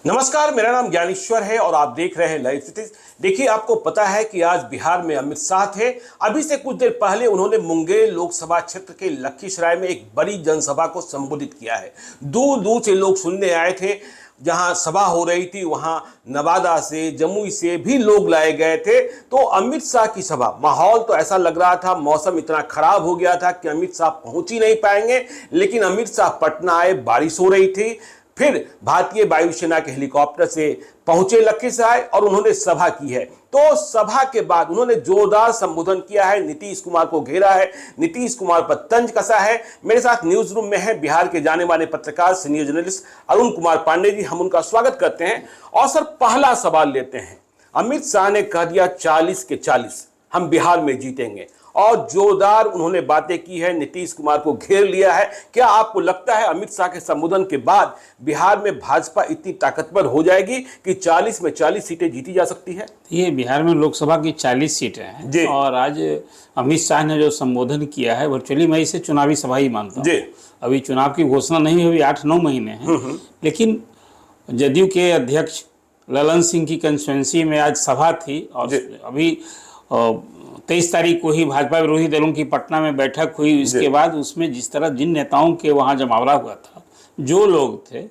नमस्कार, मेरा नाम ज्ञानेश्वर है और आप देख रहे हैं लाइव स्थिति। देखिए, आपको पता है कि आज बिहार में अमित शाह थे। अभी से कुछ देर पहले उन्होंने मुंगेर लोकसभा क्षेत्र के लखीसराय में एक बड़ी जनसभा को संबोधित किया है। दूर दूर से लोग सुनने आए थे। जहां सभा हो रही थी वहां नवादा से, जमुई से भी लोग लाए गए थे। तो अमित शाह की सभा, माहौल तो ऐसा लग रहा था, मौसम इतना खराब हो गया था कि अमित शाह पहुंच ही नहीं पाएंगे। लेकिन अमित शाह पटना आए, बारिश हो रही थी। फिर भारतीय वायुसेना के हेलीकॉप्टर से पहुंचे लखीसराय और उन्होंने सभा की है। तो सभा के बाद उन्होंने जोरदार संबोधन किया है, नीतीश कुमार को घेरा है, नीतीश कुमार पर तंज कसा है। मेरे साथ न्यूज रूम में है बिहार के जाने माने पत्रकार, सीनियर जर्नलिस्ट अरुण कुमार पांडे जी। हम उनका स्वागत करते हैं। और सर, पहला सवाल लेते हैं। अमित शाह ने कह दिया 40 के 40 हम बिहार में जीतेंगे और जोरदार उन्होंने बातें की है, नीतीश कुमार को घेर लिया है। क्या आपको लगता है अमित शाह के संबोधन के बाद बिहार में भाजपा इतनी ताकतवर हो जाएगी कि 40 में 40 सीटें जीती जा सकती है? ये बिहार में लोकसभा की 40 सीटें हैं और आज अमित शाह ने जो संबोधन किया है, वर्चुअली मैं इसे चुनावी सभा ही मानता हूँ। अभी चुनाव की घोषणा नहीं हुई, 8-9 महीने हैं। लेकिन जदयू के अध्यक्ष ललन सिंह की कंस्टिट्यूएंसी में आज सभा थी और अभी 23 तारीख को ही भाजपा विरोधी दलों की पटना में बैठक हुई। इसके बाद उसमें जिस तरह जिन नेताओं के वहाँ जमावड़ा हुआ था, जो लोग थे,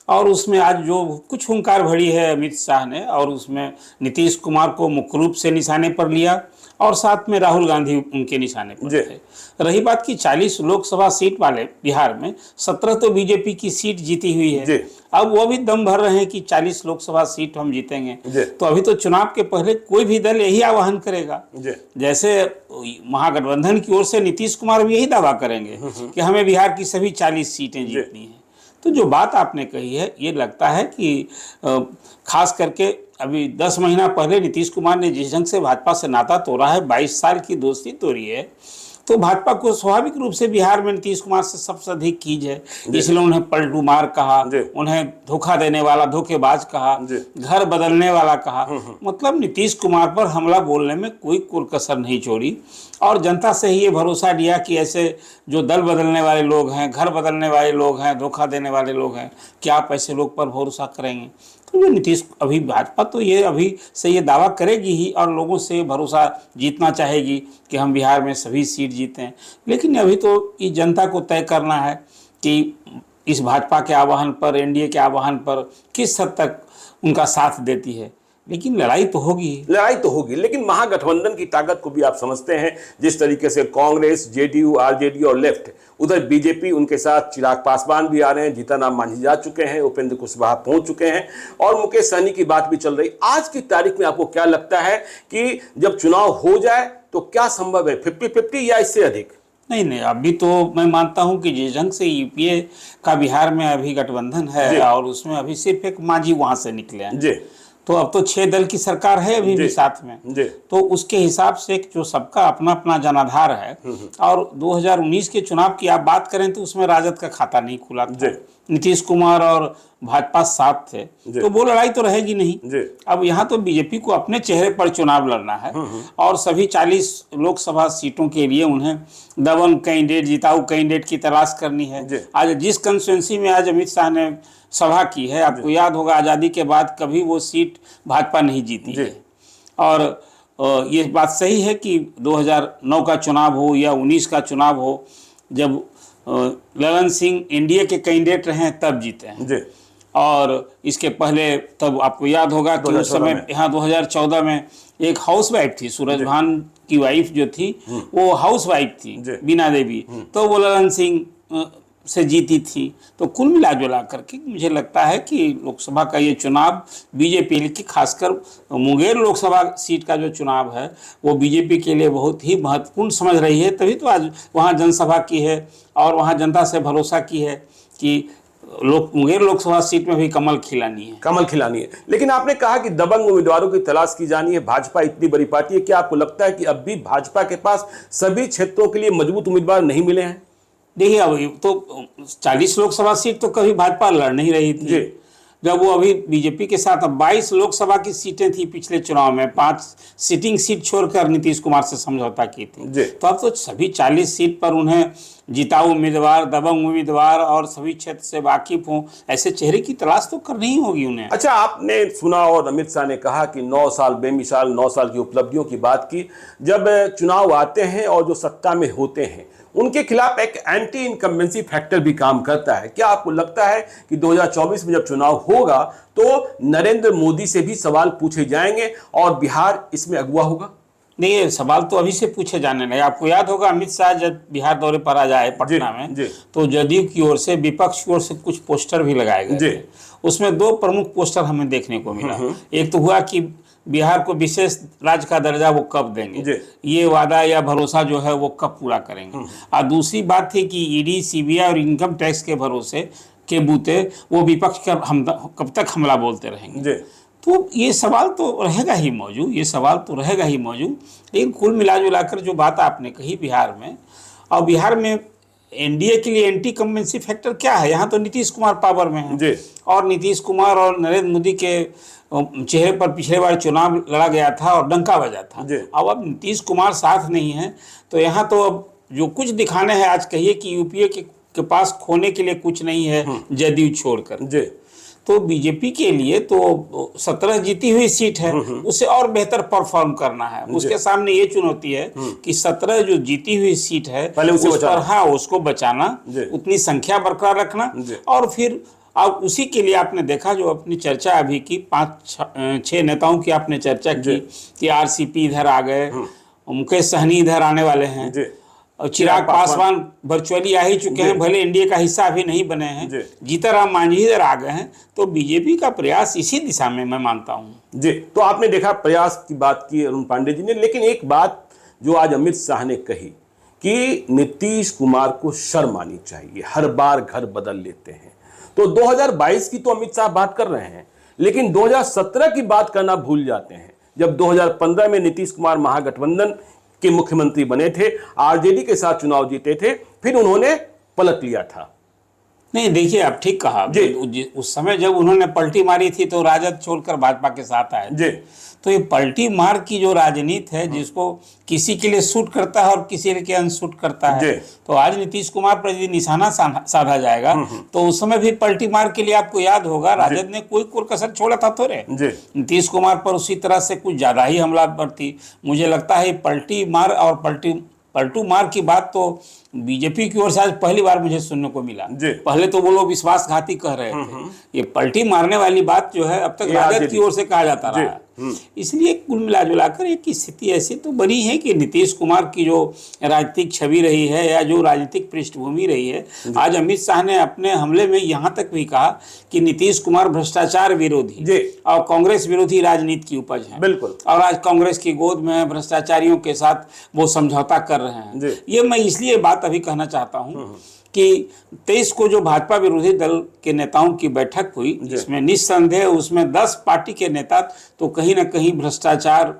और उसमें आज जो कुछ हुंकार भरी है अमित शाह ने, और उसमें नीतीश कुमार को मुख्य रूप से निशाने पर लिया और साथ में राहुल गांधी उनके निशाने पर थे। रही बात की 40 लोकसभा सीट वाले बिहार में 17 तो बीजेपी की सीट जीती हुई है। अब वो भी दम भर रहे हैं कि 40 लोकसभा सीट हम जीतेंगे। तो अभी तो चुनाव के पहले कोई भी दल यही आह्वान करेगा। जैसे महागठबंधन की ओर से नीतीश कुमार भी यही दावा करेंगे कि हमें बिहार की सभी 40 सीटें जीतनी है। तो जो बात आपने कही है, ये लगता है कि खास करके अभी 10 महीना पहले नीतीश कुमार ने जिस ढंग से भाजपा से नाता तोड़ा है, 22 साल की दोस्ती तोड़ी है, तो भाजपा को स्वाभाविक रूप से बिहार में नीतीश कुमार से सबसे अधिक खींच है। इसलिए उन्हें पलटू मार कहा, उन्हें धोखा देने वाला, धोखेबाज कहा, घर बदलने वाला कहा। मतलब नीतीश कुमार पर हमला बोलने में कोई कसर नहीं छोड़ी और जनता से ही ये भरोसा लिया कि ऐसे जो दल बदलने वाले लोग हैं, घर बदलने वाले लोग हैं, धोखा देने वाले लोग हैं, क्या आप ऐसे लोग पर भरोसा करेंगे? तो जो नीतीश, अभी भाजपा तो ये अभी से ये दावा करेगी ही और लोगों से भरोसा जीतना चाहेगी कि हम बिहार में सभी सीट जीतें। लेकिन अभी तो इस जनता को तय करना है कि इस भाजपा के आह्वान पर, एनडीए के आह्वान पर किस हद तक उनका साथ देती है। लेकिन लड़ाई तो होगी। लेकिन महागठबंधन की ताकत को भी आप समझते हैं। जिस तरीके से कांग्रेस, जेडीयू, आरजेडी और लेफ्ट, उधर बीजेपी, उनके साथ चिराग पासवान भी आ रहे हैं, जीतन राम मांझी जा चुके हैं, उपेंद्र कुशवाहा पहुंच चुके हैं और मुकेश सहनी की बात भी चल रही। आज की तारीख में आपको क्या लगता है कि जब चुनाव हो जाए तो क्या संभव है, 50-50 या इससे अधिक? नहीं, अभी तो मैं मानता हूं कि जिस ढंग से यूपीए का बिहार में अभी गठबंधन है और उसमें अभी सिर्फ एक मांझी वहां से निकले हैं, तो अब तो 6 दल की सरकार है अभी भी साथ में। तो उसके हिसाब से जो सबका अपना अपना जनाधार है। और 2019 के चुनाव की आप बात करें तो उसमें राजद का खाता नहीं खुला था, नीतीश कुमार और भाजपा साथ थे, तो वो लड़ाई तो रहेगी नहीं। अब यहाँ तो बीजेपी को अपने चेहरे पर चुनाव लड़ना है और सभी 40 लोकसभा सीटों के लिए उन्हें दबंग कैंडिडेट, जिताऊ कैंडिडेट की तलाश करनी है। आज जिस कंस्टिट्यूएंसी में आज अमित शाह ने सभा की है, आपको याद होगा आज़ादी के बाद कभी वो सीट भाजपा नहीं जीती है। और ये बात सही है कि 2009 का चुनाव हो या 19 का चुनाव हो, जब ललन सिंह एनडीए के कैंडिडेट रहे तब जीते हैं। और इसके पहले तब आपको याद होगा कि उस समय यहाँ 2014 में एक हाउस वाइफ थी, सूरजभान की वाइफ जो थी वो हाउस वाइफ थी, बीना देवी, तो वो ललन सिंह से जीती थी। तो कुल मिला जुला करके मुझे लगता है कि लोकसभा का ये चुनाव बीजेपी की, खासकर मुंगेर लोकसभा सीट का जो चुनाव है वो बीजेपी के लिए बहुत ही महत्वपूर्ण समझ रही है। तभी तो आज वहाँ जनसभा की है और वहाँ जनता से भरोसा की है कि मुंगेर लोकसभा सीट में भी कमल खिलानी है। लेकिन आपने कहा कि दबंग उम्मीदवारों की तलाश की जानी है। भाजपा इतनी बड़ी पार्टी है, क्या आपको लगता है कि अब भी भाजपा के पास सभी क्षेत्रों के लिए मजबूत उम्मीदवार नहीं मिले हैं? देखिए, अभी तो 40 लोकसभा सीट तो कभी भाजपा लड़ नहीं रही थी। जब वो अभी बीजेपी के साथ, अब 22 लोकसभा की सीटें थी पिछले चुनाव में, 5 सिटिंग सीट छोड़कर नीतीश कुमार से समझौता की थी। तो अब तो सभी 40 सीट पर उन्हें जिताऊ उम्मीदवार, दबंग उम्मीदवार और सभी क्षेत्र से वाकिफ हों, ऐसे चेहरे की तलाश तो करनी ही होगी उन्हें। अच्छा, आपने सुना और अमित शाह ने कहा कि 9 साल बेमिसाल 9 साल की उपलब्धियों की बात की। जब चुनाव आते हैं और जो सत्ता में होते हैं उनके खिलाफ एक एंटी इनकम्बेंसी फैक्टर भी काम करता है। क्या आपको लगता है कि 2024 में जब चुनाव होगा तो नरेंद्र मोदी से भी सवाल पूछे जाएंगे और बिहार इसमें अगुवा होगा? नहीं, ये सवाल तो अभी से पूछे जाने लगे। आपको याद होगा अमित शाह जब बिहार दौरे पर आ जाए पटना में, तो जदयू की ओर से, विपक्ष की ओर से कुछ पोस्टर भी लगाए गए थे। उसमें 2 प्रमुख पोस्टर हमें देखने को मिला। एक तो हुआ कि बिहार को विशेष राज्य का दर्जा वो कब देंगे, ये वादा या भरोसा जो है वो कब पूरा करेंगे। और दूसरी बात थी कि ईडी, सीबीआई और इनकम टैक्स के भरोसे के बूते वो विपक्ष का कब तक हमला बोलते रहेंगे। तो ये सवाल तो रहेगा ही मौजूद, लेकिन कुल मिलाजुलाकर जो बात आपने कही बिहार में, और बिहार में एनडीए के लिए एंटी कम्बेंसी फैक्टर क्या है? यहाँ तो नीतीश कुमार पावर में है और नीतीश कुमार और नरेंद्र मोदी के चेहरे पर पिछले बार चुनाव लड़ा गया था और डंका बजा था। अब नीतीश कुमार साथ नहीं है तो यहाँ तो अब जो कुछ दिखाने हैं, आज कहिए कि यूपीए के पास खोने के लिए कुछ नहीं है जदयू छोड़कर। तो बीजेपी के लिए तो 17 जीती हुई सीट है, उसे और बेहतर परफॉर्म करना है। उसके सामने ये चुनौती है कि 17 जो जीती हुई सीट है उस पर, हाँ, उसको बचाना, उतनी संख्या बरकरार रखना। और फिर अब उसी के लिए आपने देखा जो अपनी चर्चा अभी की 5-6 नेताओं की आपने चर्चा की कि आरसीपी इधर आ गए, मुकेश सहनी इधर आने वाले हैं, और चिराग पासवान वर्चुअली आ ही चुके हैं, भले एनडीए का हिस्सा अभी नहीं बने हैं, जीतनराम मांझी इधर आ गए हैं। तो बीजेपी का प्रयास इसी दिशा में मैं मानता हूं। जी, तो आपने देखा प्रयास की बात की अरुण पांडे जी ने, लेकिन एक बात जो आज अमित शाह ने कही कि नीतीश कुमार को शर्म आनी चाहिए, हर बार घर बदल लेते हैं। तो 2022 की तो अमित शाह बात कर रहे हैं, लेकिन 2017 की बात करना भूल जाते हैं, जब 2015 में नीतीश कुमार महागठबंधन के मुख्यमंत्री बने थे, आरजेडी के साथ चुनाव जीते थे, फिर उन्होंने पलट लिया था। नहीं, देखिए आप ठीक कहा, उस समय जब उन्होंने पलटी मारी थी तो राजद छोड़कर भाजपा के साथ आए। तो ये पलटी मार की जो राजनीति है, जिसको किसी के लिए सूट करता है और किसी के अनसूट करता है, तो आज नीतीश कुमार पर यदि निशाना साधा जाएगा तो उस समय भी पलटी मार के लिए आपको याद होगा राजद ने कोई कसर छोड़ा था थोड़े। नीतीश कुमार पर उसी तरह से कुछ ज्यादा ही हमलावर थी। मुझे लगता है पलटी मार और पलटू मार की बात तो बीजेपी की ओर से आज पहली बार मुझे सुनने को मिला। पहले तो वो लोग विश्वासघाती कह रहे थे, ये पलटी मारने वाली बात जो है अब तक राजद की ओर से कहा जाता रहा है। इसलिए कुल मिलाजुलाकर एक स्थिति ऐसी तो बनी है कि नीतीश कुमार की जो राजनीतिक छवि रही है या जो राजनीतिक पृष्ठभूमि रही है, आज अमित शाह ने अपने हमले में यहाँ तक भी कहा कि नीतीश कुमार भ्रष्टाचार विरोधी और कांग्रेस विरोधी राजनीति की उपज है। बिल्कुल। और आज कांग्रेस की गोद में भ्रष्टाचारियों के साथ वो समझौता कर रहे हैं। ये मैं इसलिए बात अभी कहना चाहता हूँ कि 23 को जो भाजपा विरोधी दल के नेताओं की बैठक हुई, जिसमें निस्संदेह उसमें 10 पार्टी के नेता तो कहीं ना कहीं भ्रष्टाचार,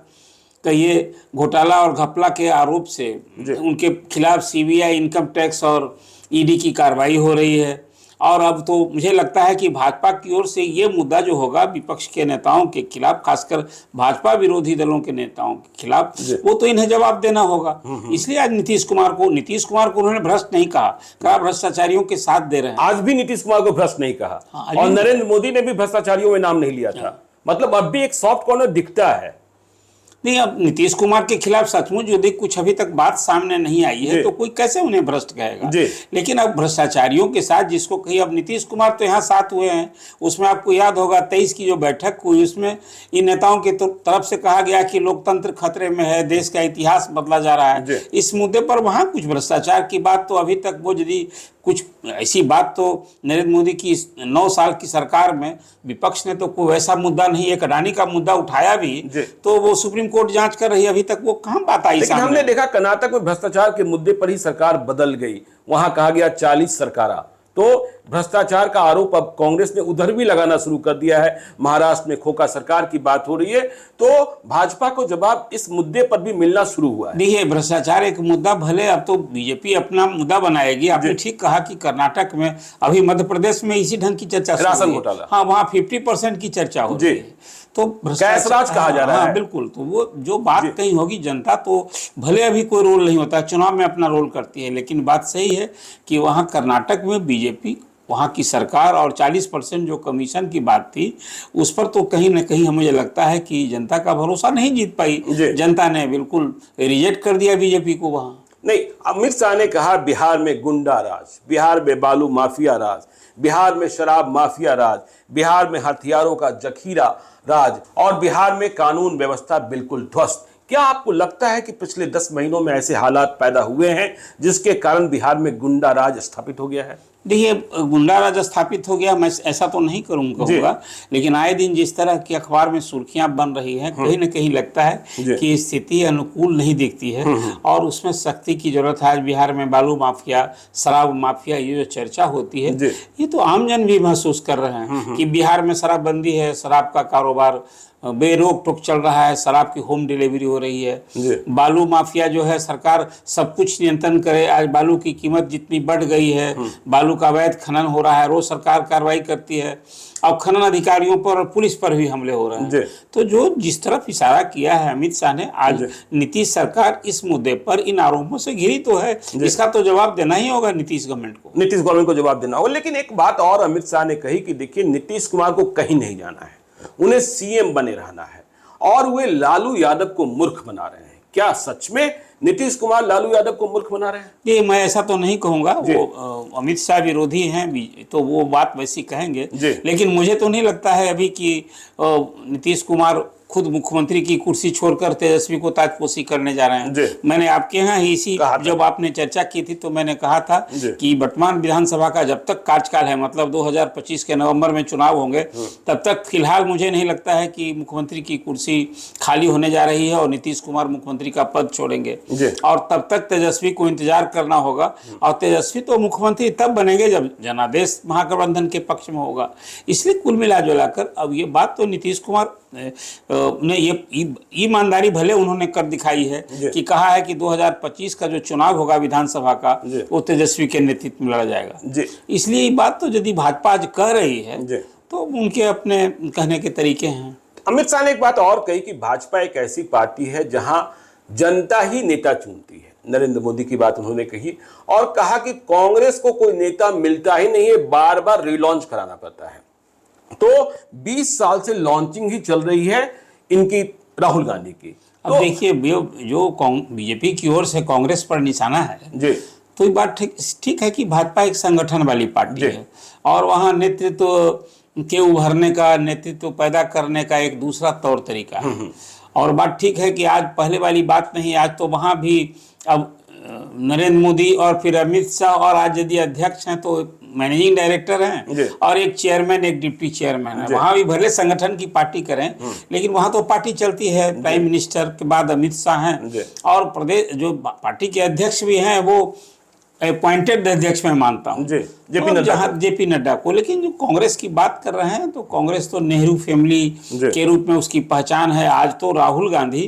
कहिए घोटाला और घपला के आरोप से उनके खिलाफ सीबीआई, इनकम टैक्स और ईडी की कार्रवाई हो रही है। और अब तो मुझे लगता है कि भाजपा की ओर से ये मुद्दा जो होगा विपक्ष के नेताओं के खिलाफ, खासकर भाजपा विरोधी दलों के नेताओं के खिलाफ, वो तो इन्हें जवाब देना होगा। इसलिए आज नीतीश कुमार को उन्होंने भ्रष्ट नहीं कहा भ्रष्टाचारियों के साथ दे रहे हैं। आज भी नीतीश कुमार को भ्रष्ट नहीं कहा और नरेंद्र मोदी ने भी भ्रष्टाचारियों में नाम नहीं लिया था। मतलब अब भी एक सॉफ्ट कॉर्नर दिखता है। नहीं, अब नीतीश कुमार के खिलाफ सचमुच यदि कुछ अभी तक बात सामने नहीं आई है तो कोई कैसे उन्हें भ्रष्ट कहेगा। लेकिन अब भ्रष्टाचारियों के साथ जिसको कही, अब नीतीश कुमार तो यहाँ साथ हुए हैं, उसमें आपको याद होगा 23 की जो बैठक हुई उसमें इन नेताओं की तरफ से कहा गया कि लोकतंत्र खतरे में है, देश का इतिहास बदला जा रहा है। इस मुद्दे पर वहाँ कुछ भ्रष्टाचार की बात तो अभी तक वो यदि कुछ ऐसी बात तो नरेंद्र मोदी की 9 साल की सरकार में विपक्ष ने तो कोई वैसा मुद्दा नहीं, एक अडानी का मुद्दा उठाया भी तो वो सुप्रीम कोर्ट जांच कर रही है, अभी तक वो कहां बात आई सामने। हमने देखा कर्नाटक में भ्रष्टाचार के मुद्दे पर ही सरकार बदल गई, वहां कहा गया 40 सरकारा। तो भ्रष्टाचार का आरोप अब कांग्रेस ने उधर भी लगाना शुरू कर दिया है। महाराष्ट्र में खोखा सरकार की बात हो रही है, तो भाजपा को जवाब इस मुद्दे पर भी मिलना शुरू हुआ है। देखिए, भ्रष्टाचार एक मुद्दा, भले अब तो बीजेपी अपना मुद्दा बनाएगी। आपने ठीक कहा कि कर्नाटक में, अभी मध्य प्रदेश में इसी ढंग की चर्चा, राशन घोटाला, हाँ, वहाँ 50% की चर्चा हो रही है। तो कैश राज कहा जा रहा है। बिल्कुल। तो वो जो बात कही होगी, जनता तो भले अभी कोई रोल नहीं होता, चुनाव में अपना रोल करती है, लेकिन बात सही है कि वहाँ कर्नाटक में बीजेपी, वहाँ की सरकार और 40% जो कमीशन की बात थी, उस पर तो कहीं ना कहीं मुझे लगता है कि जनता का भरोसा नहीं जीत पाई। जनता ने बिल्कुल रिजेक्ट कर दिया बीजेपी को वहाँ। नहीं, अमित शाह ने कहा बिहार में गुंडा राज, बिहार में बालू माफिया राज, बिहार में शराब माफिया राज, बिहार में हथियारों का जखीरा राज और बिहार में कानून व्यवस्था बिल्कुल ध्वस्त। क्या आपको लगता है कि पिछले 10 महीनों में ऐसे हालात पैदा हुए हैं जिसके कारण बिहार में गुंडा राज स्थापित हो गया है? देखिए, गुंडा राज स्थापित हो गया, मैं ऐसा तो नहीं कहूँगा, लेकिन आए दिन जिस तरह की अखबार में सुर्खियां बन रही हैं, कहीं ना कहीं लगता है कि स्थिति अनुकूल नहीं दिखती है और उसमें सख्ती की जरूरत है। आज बिहार में बालू माफिया, शराब माफिया, ये जो चर्चा होती है, ये तो आमजन भी महसूस कर रहे हैं कि बिहार में शराबबंदी है, शराब का कारोबार बेरोक टोक चल रहा है, शराब की होम डिलीवरी हो रही है। बालू माफिया जो है, सरकार सब कुछ नियंत्रण करे। आज बालू की कीमत जितनी बढ़ गई है, बालू का अवैध खनन हो रहा है, रोज सरकार कार्रवाई करती है। अब खनन अधिकारियों पर और पुलिस पर भी हमले हो रहे हैं। तो जो जिस तरफ इशारा किया है अमित शाह ने, आज नीतीश सरकार इस मुद्दे पर इन आरोपों से घिरी तो है, इसका तो जवाब देना ही होगा नीतीश गवर्नमेंट को। नीतीश गवर्नमेंट को जवाब देना होगा। लेकिन एक बात और अमित शाह ने कही कि देखिए, नीतीश कुमार को कहीं नहीं जाना है, उन्हें सीएम बने रहना है और वे लालू यादव को मूर्ख बना रहे हैं। क्या सच में नीतीश कुमार लालू यादव को मूर्ख बना रहे हैं? ये मैं ऐसा तो नहीं कहूंगा, वो अमित शाह विरोधी हैं तो वो बात वैसी कहेंगे, लेकिन मुझे तो नहीं लगता है अभी कि नीतीश कुमार खुद मुख्यमंत्री की कुर्सी छोड़कर तेजस्वी को ताजपोशी करने जा रहे हैं। मैंने आपके यहाँ ही इसी जब आपने चर्चा की थी तो मैंने कहा था कि वर्तमान विधानसभा का जब तक कार्यकाल है, मतलब 2025 के नवंबर में चुनाव होंगे, तब तक फिलहाल मुझे नहीं लगता है कि मुख्यमंत्री की कुर्सी खाली होने जा रही है और नीतीश कुमार मुख्यमंत्री का पद छोड़ेंगे। और तब तक तेजस्वी को इंतजार करना होगा और तेजस्वी तो मुख्यमंत्री तब बनेंगे जब जनादेश महागठबंधन के पक्ष में होगा। इसलिए कुल मिला जुलाकर अब ये बात तो नीतीश कुमार ने ये ईमानदारी भले उन्होंने कर दिखाई है कि कहा है कि 2025 का जो चुनाव होगा विधानसभा का, वो तेजस्वी के नेतृत्व में लड़ा जाएगा। इसलिए ये बात तो यदि भाजपा आज कह रही है तो उनके अपने कहने के तरीके हैं। अमित शाह ने एक बात और कही कि भाजपा एक ऐसी पार्टी है जहां जनता ही नेता चुनती है। नरेंद्र मोदी की बात उन्होंने कही और कहा कि कांग्रेस को कोई नेता मिलता ही नहीं है, बार बार रिलॉन्च कराना पड़ता है। तो 20 साल से लॉन्चिंग ही चल रही है इनकी, राहुल गांधी की। अब देखिए, जो बीजेपी की ओर से कांग्रेस पर निशाना है, तो ये बात ठीक है कि भाजपा एक संगठन वाली पार्टी है और वहाँ नेतृत्व के उभरने का, नेतृत्व पैदा करने का एक दूसरा तौर तरीका है। और बात ठीक है कि आज पहले वाली बात नहीं, आज तो वहाँ भी अब नरेंद्र मोदी और फिर अमित शाह और आज यदि अध्यक्ष हैं तो मैनेजिंग डायरेक्टर हैं और एक चेयरमैन, एक डिप्टी चेयरमैन है। वहाँ भी भले संगठन की पार्टी करें, लेकिन वहाँ तो पार्टी चलती है। प्राइम मिनिस्टर के बाद अमित शाह हैं और प्रदेश जो पार्टी के अध्यक्ष भी हैं वो अपॉइंटेड अध्यक्ष मैं मानता हूँ, जेपी नड्डा को। लेकिन जो कांग्रेस की बात कर रहे हैं, तो कांग्रेस तो नेहरू फैमिली के रूप में उसकी पहचान है। आज तो राहुल गांधी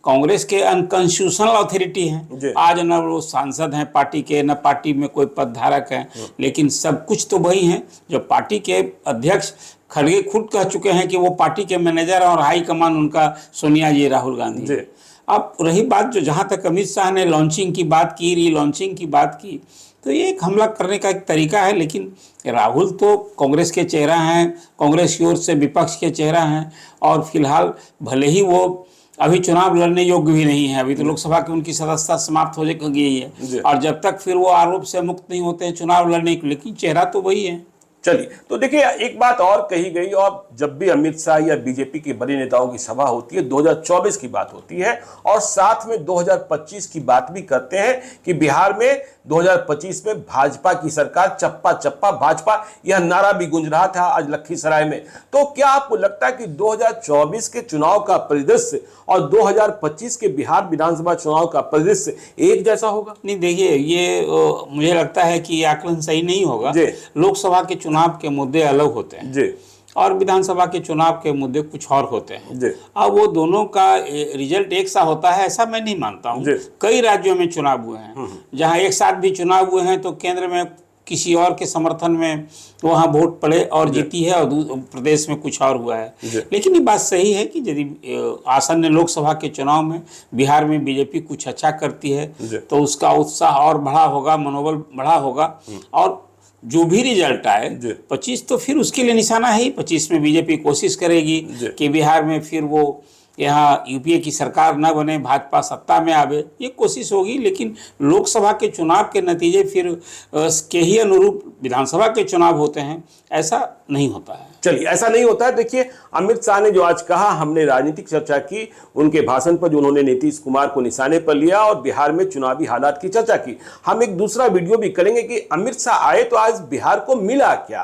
कांग्रेस के अनकॉन्स्टिट्यूशनल अथॉरिटी हैं। आज न वो सांसद हैं पार्टी के, न पार्टी में कोई पद धारक हैं, लेकिन सब कुछ तो वही हैं जो पार्टी के अध्यक्ष खड़गे खुद कह चुके हैं कि वो पार्टी के मैनेजर और हाई कमान उनका सोनिया जी, राहुल गांधी। अब रही बात जो जहाँ तक अमित शाह ने लॉन्चिंग की बात की, रीलॉन्चिंग की बात की, तो ये एक हमला करने का एक तरीका है। लेकिन राहुल तो कांग्रेस के चेहरा हैं, कांग्रेस की ओर से विपक्ष के चेहरा हैं और फिलहाल भले ही वो अभी चुनाव लड़ने योग्य भी नहीं है, अभी तो लोकसभा की उनकी सदस्यता समाप्त हो गई है और जब तक फिर वो आरोप से मुक्त नहीं होते हैं चुनाव लड़ने के, लेकिन चेहरा तो वही है। चलिए, तो देखिए एक बात और कही गई, और जब भी अमित शाह या बीजेपी के बड़े नेताओं की सभा होती है 2024 की बात होती है और साथ में 2025 की बात भी करते हैं कि बिहार में 2025 में भाजपा की सरकार, चप्पा चप्पा भाजपा, यह नारा भी गूंज रहा था आज लखीसराय में। तो क्या आपको लगता है कि 2024 के चुनाव का परिदृश्य और 2025 के बिहार विधानसभा चुनाव का परिदृश्य एक जैसा होगा? नहीं, देखिए ये मुझे लगता है कि आकलन सही नहीं होगा। लोकसभा के चुनाव के मुद्दे अलग होते हैं और विधानसभा के चुनाव के मुद्दे कुछ और होते हैं। अब वो दोनों का रिजल्ट एक सा होता है ऐसा मैं नहीं मानता हूँ। कई राज्यों में चुनाव हुए हैं, जहाँ एक साथ भी चुनाव हुए हैं तो केंद्र में किसी और के समर्थन में वहाँ वोट पड़े और जीती है और प्रदेश में कुछ और हुआ है। लेकिन ये बात सही है कि यदि आसन्न लोकसभा के चुनाव में बिहार में बीजेपी कुछ अच्छा करती है तो उसका उत्साह और बढ़ा होगा, मनोबल बढ़ा होगा, और जो भी रिजल्ट आए 25 तो फिर उसके लिए निशाना है ही। 25 में बीजेपी कोशिश करेगी कि बिहार में फिर वो यहाँ यूपीए की सरकार न बने, भाजपा सत्ता में आवे, ये कोशिश होगी। लेकिन लोकसभा के चुनाव के नतीजे फिर के ही अनुरूप विधानसभा के चुनाव होते हैं, ऐसा नहीं होता है। चलिए, ऐसा नहीं होता है। देखिए, अमित शाह ने जो आज कहा, हमने राजनीतिक चर्चा की उनके भाषण पर, जो उन्होंने नीतीश कुमार को निशाने पर लिया और बिहार में चुनावी हालात की चर्चा की। हम एक दूसरा वीडियो भी करेंगे कि अमित शाह आए तो आज बिहार को मिला क्या।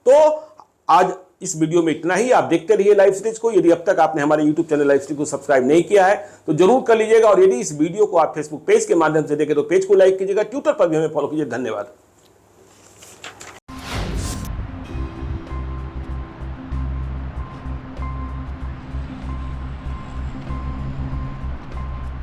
तो आज इस वीडियो में इतना ही। आप देखते रहिए लाइव स्टेज को। यदि अब तक आपने हमारे YouTube चैनल लाइव स्टेज को सब्सक्राइब नहीं किया है तो जरूर कर लीजिएगा, और यदि इस वीडियो को आप फेसबुक पेज के माध्यम से देखें तो पेज को लाइक कीजिएगा, ट्विटर पर भी हमें फॉलो कीजिए। धन्यवाद।